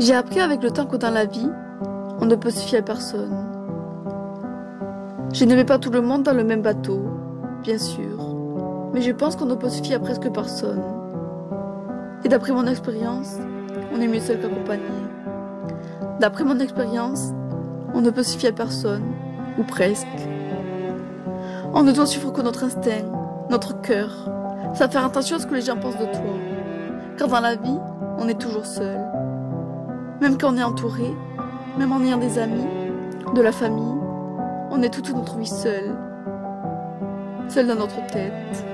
J'ai appris avec le temps que dans la vie, on ne peut se fier à personne. Je ne mets pas tout le monde dans le même bateau, bien sûr, mais je pense qu'on ne peut se fier à presque personne. Et d'après mon expérience, on est mieux seul qu'accompagné. D'après mon expérience, on ne peut se fier à personne, ou presque. On ne doit suivre que notre instinct, notre cœur, sans faire attention à ce que les gens pensent de toi. Car dans la vie, on est toujours seul. Même quand on est entouré, même en ayant des amis, de la famille, on est toute notre vie seul. Seul dans notre tête.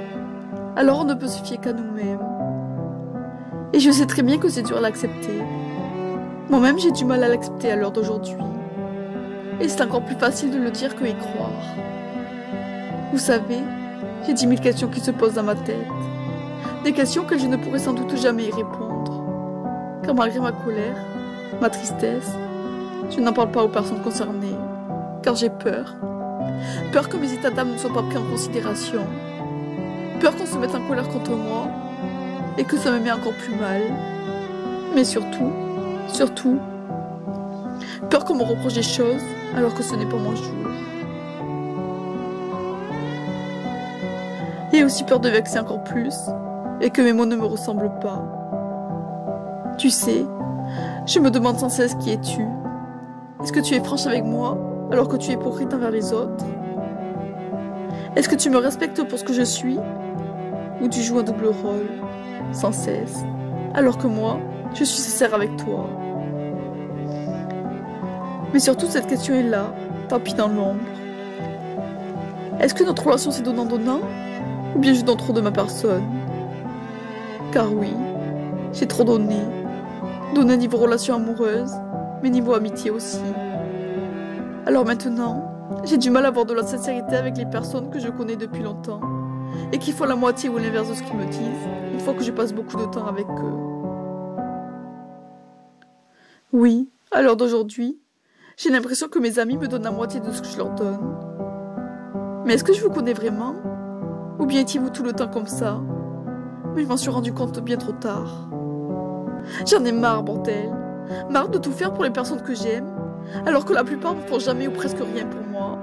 Alors on ne peut se fier qu'à nous-mêmes. Et je sais très bien que c'est dur à l'accepter. Moi-même j'ai du mal à l'accepter à l'heure d'aujourd'hui. Et c'est encore plus facile de le dire que y croire. Vous savez, j'ai 10 000 questions qui se posent dans ma tête. Des questions que je ne pourrai sans doute jamais y répondre. Car malgré ma colère, ma tristesse, je n'en parle pas aux personnes concernées. Car j'ai peur. Peur que mes états d'âme ne soient pas pris en considération. Peur qu'on se mette en colère contre moi. Et que ça me met encore plus mal. Mais surtout, peur qu'on me reproche des choses alors que ce n'est pas mon jour. Et aussi peur de vexer encore plus et que mes mots ne me ressemblent pas. Tu sais, je me demande sans cesse qui es-tu. Est-ce que tu es franche avec moi alors que tu es hypocrite envers les autres? Est-ce que tu me respectes pour ce que je suis? Ou tu joues un double rôle, sans cesse, alors que moi, je suis sincère avec toi? Mais surtout, cette question est là, tapis dans l'ombre. Est-ce que notre relation c'est donnant-donnant? Ou bien je donne trop de ma personne? Car oui, j'ai trop donné. Donné niveau relation amoureuse, mais niveau amitié aussi. Alors maintenant, j'ai du mal à avoir de la sincérité avec les personnes que je connais depuis longtemps et qui font la moitié ou l'inverse de ce qu'ils me disent une fois que je passe beaucoup de temps avec eux. Oui, à l'heure d'aujourd'hui, j'ai l'impression que mes amis me donnent la moitié de ce que je leur donne. Mais est-ce que je vous connais vraiment? Ou bien étiez-vous tout le temps comme ça? Mais je m'en suis rendu compte bien trop tard. J'en ai marre, bordel. Marre de tout faire pour les personnes que j'aime, alors que la plupart ne font jamais ou presque rien pour moi.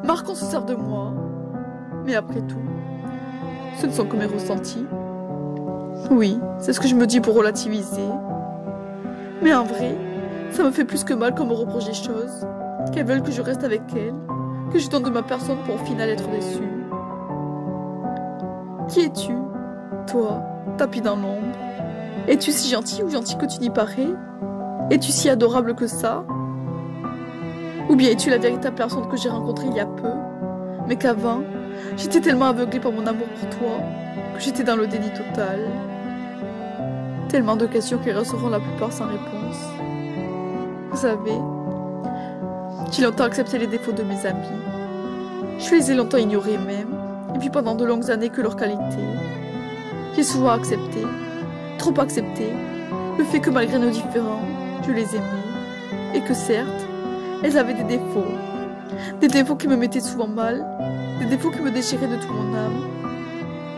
Marre qu'on se serve de moi. Mais après tout, ce ne sont que mes ressentis. Oui, c'est ce que je me dis pour relativiser. Mais en vrai, ça me fait plus que mal qu'on me reproche des choses, qu'elles veulent que je reste avec elles, que je donne de ma personne pour au final être déçue. Qui es-tu, toi, tapis dans l'ombre? Es-tu si gentil ou gentil que tu n'y parais? Es-tu si adorable que ça? Ou bien es-tu la véritable personne que j'ai rencontrée il y a peu, mais qu'avant, j'étais tellement aveuglée par mon amour pour toi, que j'étais dans le déni total? Tellement de questions qui resteront la plupart sans réponse. Vous savez, j'ai longtemps accepté les défauts de mes amis. Je les ai longtemps ignorés même, et puis pendant de longues années que leurs qualités. J'ai souvent accepté, trop accepté, le fait que malgré nos différends, je les aimais, et que certes, elles avaient des défauts qui me mettaient souvent mal, des défauts qui me déchiraient de tout mon âme,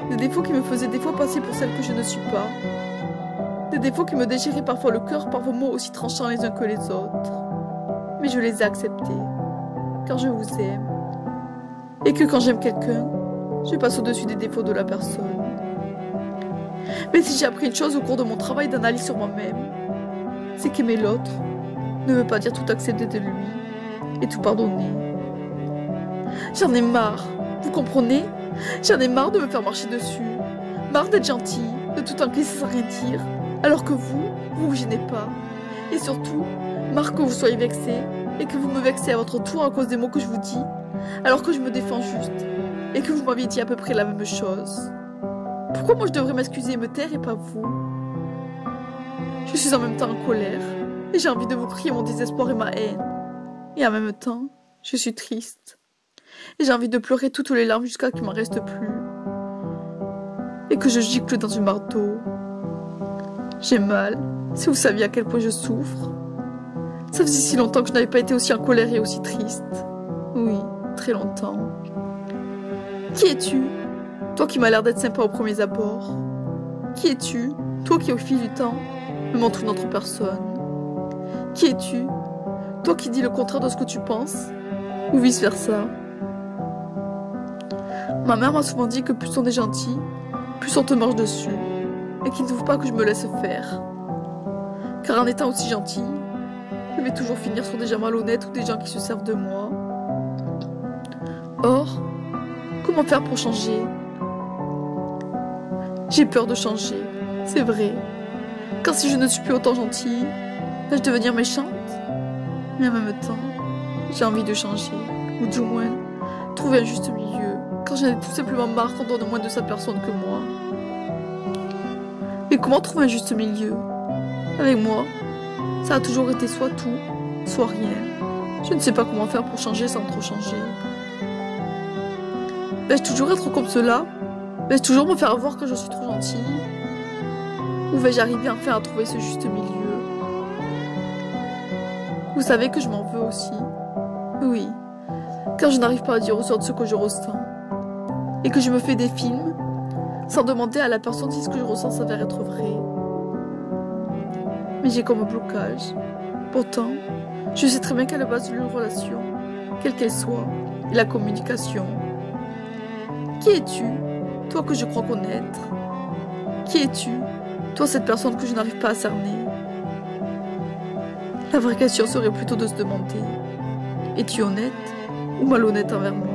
des défauts qui me faisaient des fois passer pour celle que je ne suis pas, des défauts qui me déchiraient parfois le cœur par vos mots aussi tranchants les uns que les autres. Mais je les ai acceptés, car je vous aime, et que quand j'aime quelqu'un, je passe au-dessus des défauts de la personne. Mais si j'ai appris une chose au cours de mon travail d'analyse sur moi-même, c'est qu'aimer l'autre ne veut pas dire tout accepter de lui et tout pardonner. J'en ai marre, vous comprenez? J'en ai marre de me faire marcher dessus, marre d'être gentille, de tout encaisser sans rien dire, alors que vous gênez pas. Et surtout, marre que vous soyez vexé et que vous me vexez à votre tour à cause des mots que je vous dis, alors que je me défends juste et que vous m'aviez dit à peu près la même chose. Pourquoi moi je devrais m'excuser et me taire et pas vous? Je suis en même temps en colère et j'ai envie de vous crier mon désespoir et ma haine. Et en même temps, je suis triste. Et j'ai envie de pleurer toutes les larmes jusqu'à qu'il m'en reste plus. Et que je gicle dans une mare d'eau. J'ai mal, si vous saviez à quel point je souffre. Ça faisait si longtemps que je n'avais pas été aussi en colère et aussi triste. Oui, très longtemps. Qui es-tu? Toi qui m'as l'air d'être sympa aux premiers abords. Qui es-tu? Toi qui au fil du temps me montres une autre personne. Qui es-tu? Toi qui dis le contraire de ce que tu penses? Ou vice-versa? Ma mère m'a souvent dit que plus on est gentil, plus on te marche dessus, et qu'il ne faut pas que je me laisse faire. Car en étant aussi gentil, je vais toujours finir sur des gens malhonnêtes ou des gens qui se servent de moi. Or, comment faire pour changer? J'ai peur de changer, c'est vrai. Car si je ne suis plus autant gentille, vais-je devenir méchante? Mais en même temps, j'ai envie de changer, ou du moins, trouver un juste milieu, car j'en ai tout simplement marre qu'on donne moins de sa personne que moi. Mais comment trouver un juste milieu? Avec moi, ça a toujours été soit tout, soit rien. Je ne sais pas comment faire pour changer sans trop changer. Vais-je toujours être comme cela? Vais-je toujours me faire avoir quand je suis trop gentille? Ou vais-je arriver enfin à trouver ce juste milieu? Vous savez que je m'en veux aussi. Oui, car je n'arrive pas à dire aux autres ce que je ressens. Et que je me fais des films sans demander à la personne si ce que je ressens s'avère être vrai. Mais j'ai comme un blocage. Pourtant, je sais très bien qu'à la base d'une relation, quelle qu'elle soit, est la communication. Qui es-tu, toi que je crois connaître? Qui es-tu, toi cette personne que je n'arrive pas à cerner? La vraie question serait plutôt de se demander, es-tu honnête ou malhonnête envers moi?